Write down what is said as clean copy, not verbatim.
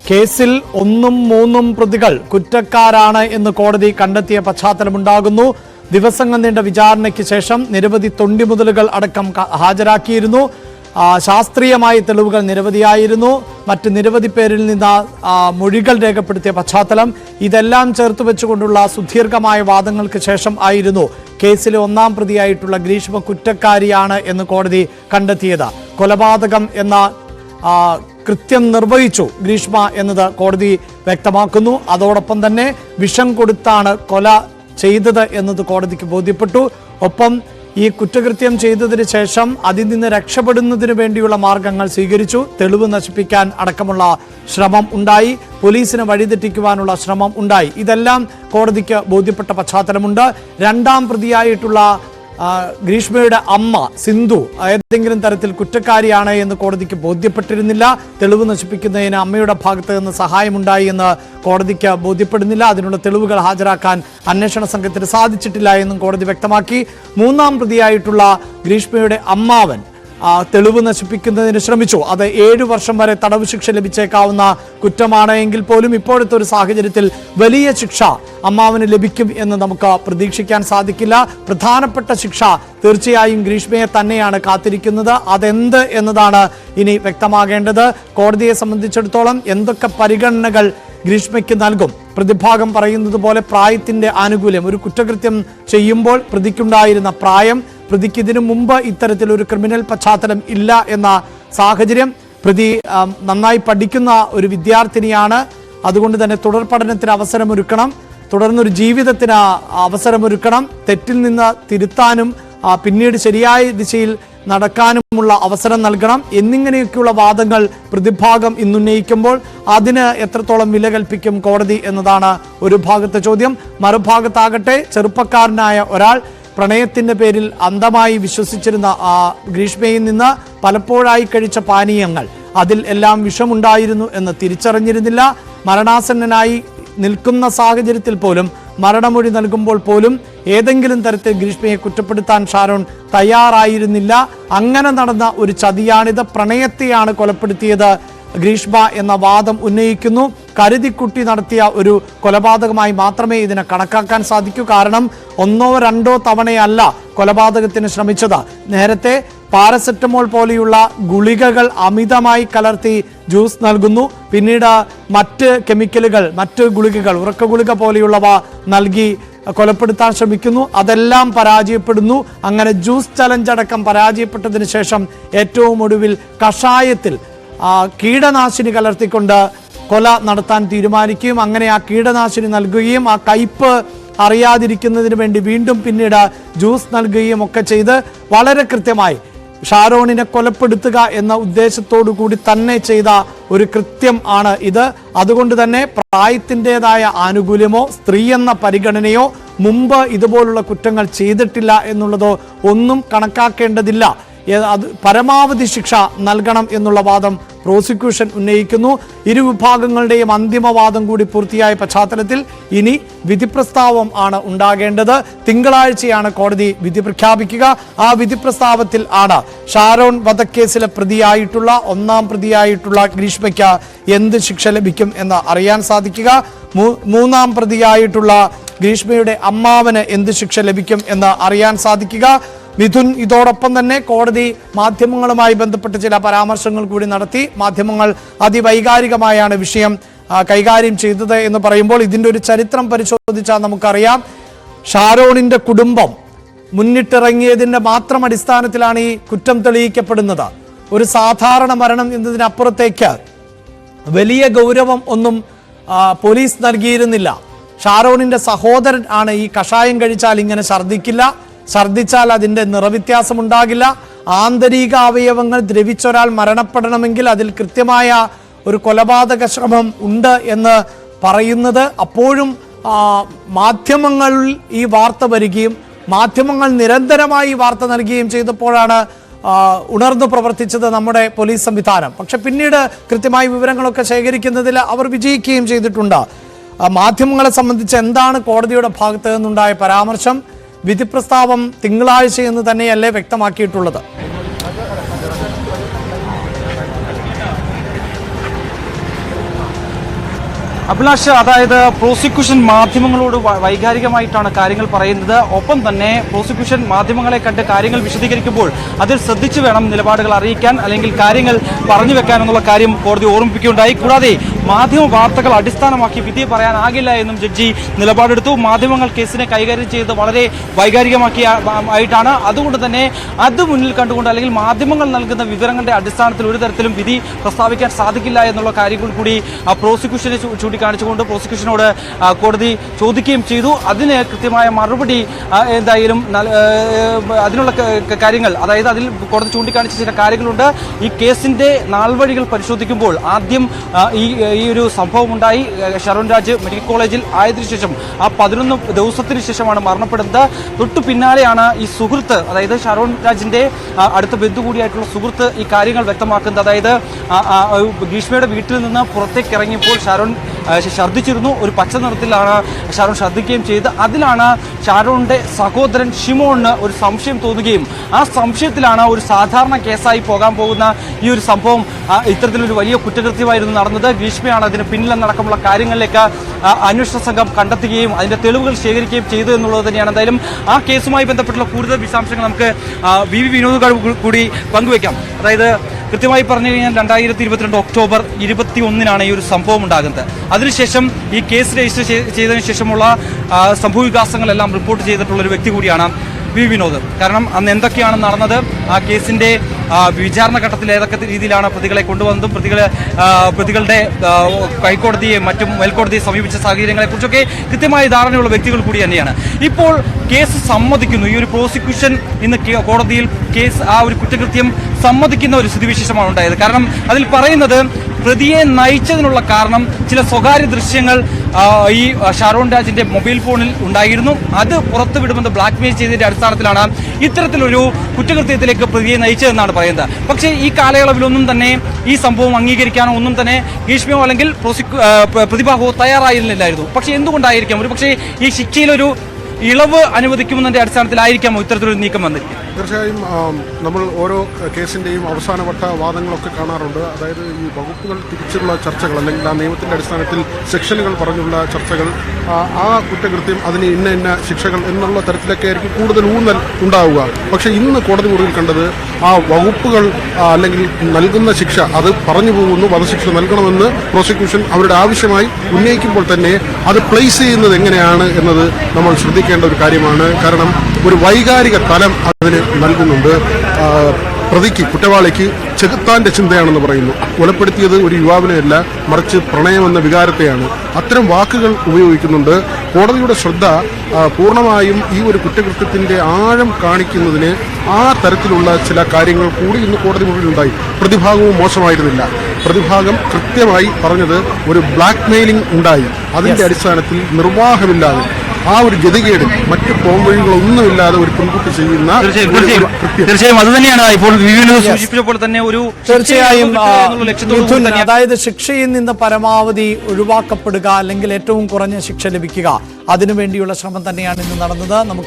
കേസിൽ 1ഉം 3ഉം പ്രതികൾ കുറ്റക്കാരാണ് എന്ന് കോടതി കണ്ടെത്തിയ പശ്ചാത്തലമുണ്ടാകുന്നു. ദിവസങ്ങൾ നീണ്ട വിചാരണയ്ക്ക് ശേഷം നിരവധി തൊണ്ടിമുതലുകൾ അടക്കം ഹാജരാക്കിയിരുന്നു. ശാസ്ത്രീയമായ തെളിവുകൾ നിരവധിയായിരുന്നു. മറ്റ് നിരവധി പേരിൽ നിന്ന് മൊഴികൾ രേഖപ്പെടുത്തിയ പശ്ചാത്തലം ഇതെല്ലാം ചേർത്ത് വെച്ചുകൊണ്ടുള്ള സുദീർഘമായ വാദങ്ങൾക്ക് ശേഷം ആയിരുന്നു കേസിലെ 1ആം പ്രതിയായിട്ടുള്ള ഗ്രീഷ്മ കുറ്റക്കാരിയാണ് എന്ന് കോടതി കണ്ടെത്തിയത്. കൊലപാതകം എന്ന കൃത്യം നിർവഹിച്ചു ഗ്രീഷ്മ എന്നത് കോടതി വ്യക്തമാക്കുന്നു. അതോടൊപ്പം തന്നെ വിഷം കൊടുത്താണ് കൊല ചെയ്തത് എന്നത് കോടതിക്ക് ബോധ്യപ്പെട്ടു. ഒപ്പം ഈ കുറ്റകൃത്യം ചെയ്തതിന് ശേഷം അതിൽ നിന്ന് രക്ഷപ്പെടുന്നതിന് വേണ്ടിയുള്ള മാർഗങ്ങൾ സ്വീകരിച്ചു. തെളിവ് നശിപ്പിക്കാൻ അടക്കമുള്ള ശ്രമം ഉണ്ടായി, പോലീസിനെ വഴിതെറ്റിക്കുവാനുള്ള ശ്രമം ഉണ്ടായി. ഇതെല്ലാം കോടതിക്ക് ബോധ്യപ്പെട്ട പശ്ചാത്തലമുണ്ട്. 2ആം പ്രതിയായിട്ടുള്ള ഗ്രീഷ്മയുടെ അമ്മ സിന്ധു ഏതെങ്കിലും തരത്തിൽ കുറ്റക്കാരിയാണ് എന്ന് കോടതിക്ക് ബോധ്യപ്പെട്ടിരുന്നില്ല. തെളിവ് നശിപ്പിക്കുന്നതിന് അമ്മയുടെ ഭാഗത്ത് നിന്ന് സഹായമുണ്ടായി എന്ന് കോടതിക്ക് ബോധ്യപ്പെടുന്നില്ല. അതിനുള്ള തെളിവുകൾ ഹാജരാക്കാൻ അന്വേഷണ സംഘത്തിന് സാധിച്ചിട്ടില്ല എന്നും കോടതി വ്യക്തമാക്കി. 3ആം പ്രതിയായിട്ടുള്ള ഗ്രീഷ്മയുടെ അമ്മാവൻ തെളിവ് നശിപ്പിക്കുന്നതിന് ശ്രമിച്ചു. അത് 7 വർഷം വരെ തടവ് ശിക്ഷ ലഭിച്ചേക്കാവുന്ന കുറ്റമാണ്. എങ്കിൽ പോലും ഇപ്പോഴത്തെ ഒരു സാഹചര്യത്തിൽ വലിയ ശിക്ഷ അമ്മാവന് ലഭിക്കും എന്ന് നമുക്ക് പ്രതീക്ഷിക്കാൻ സാധിക്കില്ല. പ്രധാനപ്പെട്ട ശിക്ഷ തീർച്ചയായും ഗ്രീഷ്മയെ തന്നെയാണ് കാത്തിരിക്കുന്നത്. അതെന്ത് എന്നതാണ് ഇനി വ്യക്തമാകേണ്ടത്. കോടതിയെ സംബന്ധിച്ചിടത്തോളം എന്തൊക്കെ പരിഗണനകൾ ഗ്രീഷ്മയ്ക്ക് നൽകും? പ്രതിഭാഗം പറയുന്നത് പോലെ പ്രായത്തിന്റെ ആനുകൂല്യം. ഒരു കുറ്റകൃത്യം ചെയ്യുമ്പോൾ പ്രതിക്കുണ്ടായിരുന്ന പ്രായം, പ്രതിക്ക് ഇതിനു മുമ്പ് ഇത്തരത്തിലൊരു ക്രിമിനൽ പശ്ചാത്തലം ഇല്ല എന്ന സാഹചര്യം, പ്രതി നന്നായി പഠിക്കുന്ന ഒരു വിദ്യാർത്ഥിനിയാണ്. അതുകൊണ്ട് തന്നെ തുടർ പഠനത്തിന് അവസരമൊരുക്കണം, തുടർന്നൊരു ജീവിതത്തിന് അവസരമൊരുക്കണം, തെറ്റിൽ നിന്ന് തിരുത്താനും പിന്നീട് ശരിയായ ദിശയിൽ നടക്കാനുമുള്ള അവസരം നൽകണം എന്നിങ്ങനെയൊക്കെയുള്ള വാദങ്ങൾ പ്രതിഭാഗം ഇന്നുന്നയിക്കുമ്പോൾ അതിന് എത്രത്തോളം വില കൽപ്പിക്കും കോടതി എന്നതാണ് ഒരു ഭാഗത്തെ ചോദ്യം. മറുഭാഗത്താകട്ടെ ചെറുപ്പക്കാരനായ ഒരാൾ പ്രണയത്തിന്റെ പേരിൽ അന്ധമായി വിശ്വസിച്ചിരുന്ന ഗ്രീഷ്മയിൽ നിന്ന് പലപ്പോഴായി കഴിച്ച പാനീയങ്ങൾ, അതിൽ എല്ലാം വിഷമുണ്ടായിരുന്നു എന്ന് തിരിച്ചറിഞ്ഞിരുന്നില്ല. മരണാസന്നനായി നിൽക്കുന്ന സാഹചര്യത്തിൽ പോലും, മരണമൊഴി നൽകുമ്പോൾ പോലും ഏതെങ്കിലും തരത്തിൽ ഗ്രീഷ്മയെ കുറ്റപ്പെടുത്താൻ ഷാരോൺ തയ്യാറായിരുന്നില്ല. അങ്ങനെ നടന്ന ഒരു ചതിയാണിത്. പ്രണയത്തെയാണ് കൊലപ്പെടുത്തിയത് ഗ്രീഷ്മ എന്ന വാദം ഉന്നയിക്കുന്നു. കരുതിക്കുട്ടി നടത്തിയ ഒരു കൊലപാതകമായി മാത്രമേ ഇതിനെ കണക്കാക്കാൻ സാധിക്കൂ. കാരണം 1ഓ 2ഓ തവണയല്ല കൊലപാതകത്തിന് ശ്രമിച്ചത്. നേരത്തെ പാരസെറ്റമോൾ പോലെയുള്ള ഗുളികകൾ അമിതമായി കലർത്തി ജ്യൂസ് നൽകുന്നു. പിന്നീട് മറ്റ് കെമിക്കലുകൾ, മറ്റ് ഗുളികകൾ, ഉറക്ക ഗുളിക പോലെയുള്ളവ നൽകി കൊലപ്പെടുത്താൻ ശ്രമിക്കുന്നു. അതെല്ലാം പരാജയപ്പെടുന്നു. അങ്ങനെ ജ്യൂസ് ചലഞ്ച് അടക്കം പരാജയപ്പെട്ടതിന് ശേഷം ഏറ്റവും ഒടുവിൽ കഷായത്തിൽ കീടനാശിനി കലർത്തിക്കൊണ്ട് കൊല നടത്താൻ തീരുമാനിക്കുകയും അങ്ങനെ ആ കീടനാശിനി നൽകുകയും ആ കയ്പ് അറിയാതിരിക്കുന്നതിന് വേണ്ടി വീണ്ടും പിന്നീട് ജ്യൂസ് നൽകുകയും ഒക്കെ ചെയ്ത് വളരെ കൃത്യമായി ഷാരോണിനെ കൊലപ്പെടുത്തുക എന്ന ഉദ്ദേശത്തോടു കൂടി തന്നെ ചെയ്ത ഒരു കൃത്യം ആണ് ഇത്. അതുകൊണ്ട് തന്നെ പ്രായത്തിൻ്റെതായ ആനുകൂല്യമോ സ്ത്രീ എന്ന പരിഗണനയോ മുമ്പ് ഇതുപോലുള്ള കുറ്റങ്ങൾ ചെയ്തിട്ടില്ല എന്നുള്ളതോ ഒന്നും കണക്കാക്കേണ്ടതില്ല. അത് പരമാവധി ശിക്ഷ നൽകണം എന്നുള്ള വാദം പ്രോസിക്യൂഷൻ ഉന്നയിക്കുന്നു. ഇരുവിഭാഗങ്ങളുടെയും അന്തിമവാദം കൂടി പൂർത്തിയായ പശ്ചാത്തലത്തിൽ ഇനി വിധിപ്രസ്താവം ആണ് ഉണ്ടാകേണ്ടത്. തിങ്കളാഴ്ചയാണ് കോടതി വിധി പ്രഖ്യാപിക്കുക. ആ വിധിപ്രസ്താവത്തിൽ ആണ് ഷാരോൺ വധക്കേസിലെ പ്രതിയായിട്ടുള്ള 1ആം പ്രതിയായിട്ടുള്ള ഗ്രീഷ്മയ്ക്ക് എന്ത് ശിക്ഷ ലഭിക്കും എന്ന് അറിയാൻ സാധിക്കുക. 3ആം പ്രതിയായിട്ടുള്ള ഗ്രീഷ്മയുടെ അമ്മാവന് എന്ത് ശിക്ഷ ലഭിക്കും എന്ന് അറിയാൻ സാധിക്കുക. മിഥുൻ ഇതോടൊപ്പം തന്നെ കോടതി മാധ്യമങ്ങളുമായി ബന്ധപ്പെട്ട് ചില പരാമർശങ്ങൾ കൂടി നടത്തി. മാധ്യമങ്ങൾ അതിവൈകാരികമായാണ് വിഷയം കൈകാര്യം ചെയ്തത് എന്ന് പറയുമ്പോൾ ഇതിൻ്റെ ഒരു ചരിത്രം പരിശോധിച്ചാൽ നമുക്കറിയാം. ഷാരോണിൻ്റെ കുടുംബം മുന്നിട്ടിറങ്ങിയതിൻ്റെ മാത്രം അടിസ്ഥാനത്തിലാണ് ഈ കുറ്റം തെളിയിക്കപ്പെടുന്നത്. ഒരു സാധാരണ മരണം എന്നതിനപ്പുറത്തേക്ക് വലിയ ഗൗരവം ഒന്നും പോലീസ് നൽകിയിരുന്നില്ല. ഷാരോണിൻ്റെ സഹോദരൻ ആണ് ഈ കഷായം കഴിച്ചാൽ ഇങ്ങനെ ഛർദ്ദിച്ചാൽ അതിൻ്റെ നിറവ്യത്യാസമുണ്ടാകില്ല, ആന്തരിക അവയവങ്ങൾ ദ്രവിച്ചൊരാൾ മരണപ്പെടണമെങ്കിൽ അതിൽ കൃത്യമായ ഒരു കൊലപാതക ശ്രമം ഉണ്ട് എന്ന് പറയുന്നത് അപ്പോഴും മാധ്യമങ്ങളിൽ ഈ വാർത്ത വരികയും മാധ്യമങ്ങൾ നിരന്തരമായി വാർത്ത നൽകുകയും ചെയ്തപ്പോഴാണ് ഉണർന്നു പ്രവർത്തിച്ചത് നമ്മുടെ പോലീസ് സംവിധാനം. പക്ഷെ പിന്നീട് കൃത്യമായ വിവരങ്ങളൊക്കെ ശേഖരിക്കുന്നതിൽ അവർ വിജയിക്കുകയും ചെയ്തിട്ടുണ്ട്. മാധ്യമങ്ങളെ സംബന്ധിച്ച് എന്താണ് കോടതിയുടെ ഭാഗത്ത് നിന്നുണ്ടായ പരാമർശം? വിധിപ്രസ്താവം തിങ്കളാഴ്ച എന്ന് തന്നെയല്ലേ വ്യക്തമാക്കിയിട്ടുള്ളത്? അഭിലാഷ്, അതായത് പ്രോസിക്യൂഷൻ മാധ്യമങ്ങളോട് വൈകാരികമായിട്ടാണ് കാര്യങ്ങൾ പറയുന്നത്. ഒപ്പം തന്നെ പ്രോസിക്യൂഷൻ മാധ്യമങ്ങളെ കണ്ട് കാര്യങ്ങൾ വിശദീകരിക്കുമ്പോൾ അതിൽ ശ്രദ്ധിച്ചു വേണം നിലപാടുകൾ അറിയിക്കാൻ, അല്ലെങ്കിൽ കാര്യങ്ങൾ പറഞ്ഞു വെക്കാൻ എന്നുള്ള കാര്യം കോടതി ഓർമ്മിപ്പിക്കുകയുണ്ടായി. കൂടാതെ മാധ്യമ വാർത്തകൾ അടിസ്ഥാനമാക്കി വിധി പറയാനാകില്ല എന്നും ജഡ്ജി നിലപാടെടുത്തു. മാധ്യമങ്ങൾ കേസിനെ കൈകാര്യം ചെയ്ത് വളരെ ആയിട്ടാണ്. അതുകൊണ്ട് തന്നെ അത് മുന്നിൽ കണ്ടുകൊണ്ട്, അല്ലെങ്കിൽ മാധ്യമങ്ങൾ നൽകുന്ന വിവരങ്ങളുടെ അടിസ്ഥാനത്തിൽ ഒരു തരത്തിലും വിധി പ്രസ്താവിക്കാൻ സാധിക്കില്ല എന്നുള്ള കാര്യങ്ങൾ കൂടി പ്രോസിക്യൂഷനെ ചൂണ്ടിക്കാണിച്ചുകൊണ്ട് പ്രോസിക്യൂഷനോട് കോടതി ചോദിക്കുകയും ചെയ്തു. അതിന് കൃത്യമായ മറുപടി എന്തായാലും അതിനുള്ള കാര്യങ്ങൾ, അതായത് അതിൽ കോടതി ചൂണ്ടിക്കാണിച്ച ചില കാര്യങ്ങളുണ്ട്. ഈ കേസിന്റെ നാൾവഴികൾ പരിശോധിക്കുമ്പോൾ ആദ്യം ഈ ഒരു സംഭവം ഉണ്ടായി. ഷരോൺ രാജ് മെഡിക്കൽ കോളേജിൽ ആയതിനു ശേഷം 11 ദിവസത്തിന് ശേഷമാണ് മരണപ്പെടുന്നത്. തൊട്ടു പിന്നാലെയാണ് ഈ സുഹൃത്ത്, അതായത് ഷരോൺ രാജിന്റെ അടുത്ത ബന്ധു കൂടിയായിട്ടുള്ള സുഹൃത്ത് ഈ കാര്യങ്ങൾ വ്യക്തമാക്കുന്നത്. അതായത് ഗ്രീഷ്മയുടെ വീട്ടിൽ നിന്ന് പുറത്തേക്ക് ഇറങ്ങിയപ്പോൾ ഷാരോൺ ഛർദ്ദിച്ചിരുന്നു. ഒരു പച്ച നിറത്തിലാണ് ഷാരോൺ ഛർദ്ദിക്കുകയും ചെയ്ത്. അതിലാണ് ഷാരോണിന്റെ സഹോദരൻ ഷിമോണിന് ഒരു സംശയം തോന്നുകയും ആ സംശയത്തിലാണ് ഒരു സാധാരണ കേസായി പോകാൻ പോകുന്ന ഈ ഒരു സംഭവം ഇത്തരത്തിലൊരു വലിയ കുറ്റകൃത്യമായിരുന്നു നടന്നത്. ഗ്രീഷ്മയാണ് അതിന് പിന്നിലെന്നടക്കമുള്ള കാര്യങ്ങളിലേക്ക് അന്വേഷണ സംഘം കണ്ടെത്തുകയും അതിന്റെ തെളിവുകൾ ശേഖരിക്കുകയും ചെയ്തു എന്നുള്ളത് തന്നെയാണ്. എന്തായാലും ആ കേസുമായി ബന്ധപ്പെട്ടുള്ള കൂടുതൽ വിശദാംശങ്ങൾ നമുക്ക് വി വിനോദ് കൂടി പങ്കുവയ്ക്കാം. അതായത് കൃത്യമായി പറഞ്ഞു കഴിഞ്ഞാൽ 2022 ഒക്ടോബർ 21 ഈ ഒരു സംഭവം ഉണ്ടാകുന്നത്. അതിനുശേഷം ഈ കേസ് രജിസ്റ്റർ ചെയ്തതിനു ശേഷമുള്ള സംഭവ വികാസങ്ങളെല്ലാം റിപ്പോർട്ട് ചെയ്തിട്ടുള്ള ഒരു വ്യക്തി കൂടിയാണ് വി വിനോദ്. കാരണം അന്ന് എന്തൊക്കെയാണ് നടന്നത്, ആ കേസിന്റെ വിചാരണ ഘട്ടത്തിൽ ഏതൊക്കെ രീതിയിലാണ് പ്രതികളെ കൊണ്ടുവന്നതും പ്രതികളുടെ ഹൈക്കോടതിയെ മറ്റും മേൽക്കോടതിയെ സമീപിച്ച സാഹചര്യങ്ങളെക്കുറിച്ചൊക്കെ കൃത്യമായ ധാരണയുള്ള വ്യക്തികൾ കൂടി തന്നെയാണ്. ഇപ്പോൾ കേസ് സമ്മതിക്കുന്നു. ഈ ഒരു പ്രോസിക്യൂഷൻ ഇന്ന് കോടതിയിൽ കേസ് ആ ഒരു കുറ്റകൃത്യം സമ്മതിക്കുന്ന ഒരു സ്ഥിതിവിശേഷമാണ് ഉണ്ടായത്. കാരണം അതിൽ പറയുന്നത് പ്രതിയെ നയിച്ചതിനുള്ള കാരണം ചില സ്വകാര്യ ദൃശ്യങ്ങൾ ഈ ഷാരോൺ രാജിന്റെ മൊബൈൽ ഫോണിൽ ഉണ്ടായിരുന്നു. അത് പുറത്തുവിടുമെന്ന് ബ്ലാക്ക്മെയിൽ ചെയ്തതിന്റെ അടിസ്ഥാനത്തിലാണ് ഇത്തരത്തിലൊരു കുറ്റകൃത്യത്തിലേക്ക് പ്രതിയെ നയിച്ചതെന്നാണ് പറയുന്നത്. പക്ഷേ ഈ കാലയളവിലൊന്നും തന്നെ ഈ സംഭവം അംഗീകരിക്കാനോ ഒന്നും തന്നെ ഗ്രീഷ്മയോ അല്ലെങ്കിൽ പ്രതിഭാഗമോ തയ്യാറായിരുന്നില്ലായിരുന്നു. പക്ഷേ എന്തുകൊണ്ടായിരിക്കാം? ഒരു പക്ഷേ ഈ ശിക്ഷയിലൊരു ഇളവ് അനുവദിക്കുമെന്നതിന്റെ അടിസ്ഥാനത്തിലായിരിക്കാമോ ഇത്തരത്തിലൊരു നീക്കം വന്നിരിക്കും? തീർച്ചയായും നമ്മൾ ഓരോ കേസിൻ്റെയും അവസാനവട്ട വാദങ്ങളൊക്കെ കാണാറുണ്ട്. അതായത് ഈ വകുപ്പുകൾ തിരിച്ചുള്ള ചർച്ചകൾ, അല്ലെങ്കിൽ ആ നിയമത്തിൻ്റെ അടിസ്ഥാനത്തിൽ സെക്ഷനുകൾ പറഞ്ഞുള്ള ചർച്ചകൾ, ആ കുറ്റകൃത്യം അതിന് ഇന്ന ശിക്ഷകൾ എന്നുള്ള തരത്തിലൊക്കെ ആയിരിക്കും കൂടുതൽ ഊന്നൽ ഉണ്ടാവുക. പക്ഷേ ഇന്ന് കോടതി മുറിയിൽ കണ്ടത് ആ വകുപ്പുകൾ അല്ലെങ്കിൽ നൽകുന്ന ശിക്ഷ അത് പറഞ്ഞു പോകുന്നു. വധശിക്ഷ നൽകണമെന്ന് പ്രോസിക്യൂഷൻ അവരുടെ ആവശ്യമായി ഉന്നയിക്കുമ്പോൾ തന്നെ അത് പ്ലേസ് ചെയ്യുന്നത് എങ്ങനെയാണ് എന്നത് നമ്മൾ ശ്രദ്ധിക്കേണ്ട ഒരു കാര്യമാണ്. കാരണം ഒരു വൈകാരിക തലം അതിന് നൽകുന്നുണ്ട്. പ്രതിക്ക്, കുറ്റവാളിക്ക് ചെകുത്താന്റെ ചിന്തയാണെന്ന് പറയുന്നു. കൊലപ്പെടുത്തിയത് ഒരു യുവാവിനെയല്ല, മറിച്ച് പ്രണയമെന്ന വികാരത്തെയാണ്. അത്തരം വാക്കുകൾ ഉപയോഗിക്കുന്നുണ്ട്. കോടതിയുടെ ശ്രദ്ധ പൂർണ്ണമായും ഈ ഒരു കുറ്റകൃത്യത്തിന്റെ ആഴം കാണിക്കുന്നതിന് ആ തരത്തിലുള്ള ചില കാര്യങ്ങൾ കൂടി ഇന്ന് കോടതി മുറിയിലുണ്ടായി. പ്രതിഭാഗവും മോശമായിരുന്നില്ല. പ്രതിഭാഗം കൃത്യമായി പറഞ്ഞത് ഒരു ബ്ലാക്ക് മെയിലിംഗ് ഉണ്ടായി. അതിന്റെ അടിസ്ഥാനത്തിൽ നിർവാഹമില്ലാതെ ആ ഒരു ഗതികേട് മറ്റ് പോംവഴികളൊന്നുമില്ലാതെ ഒരു പെൺകുട്ടി ചെയ്യുന്ന തീർച്ചയായും അത് തന്നെയാണ് ഇപ്പോൾ സൂചിപ്പിച്ചപ്പോൾ തന്നെ ഒരു തീർച്ചയായും അതായത് ശിക്ഷയിൽ നിന്ന് പരമാവധി ഒഴിവാക്കപ്പെടുക, അല്ലെങ്കിൽ ഏറ്റവും കുറഞ്ഞ ശിക്ഷ ലഭിക്കുക, അതിനുവേണ്ടിയുള്ള ശ്രമം തന്നെയാണ് ഇന്ന് നടന്നത്. നമുക്ക്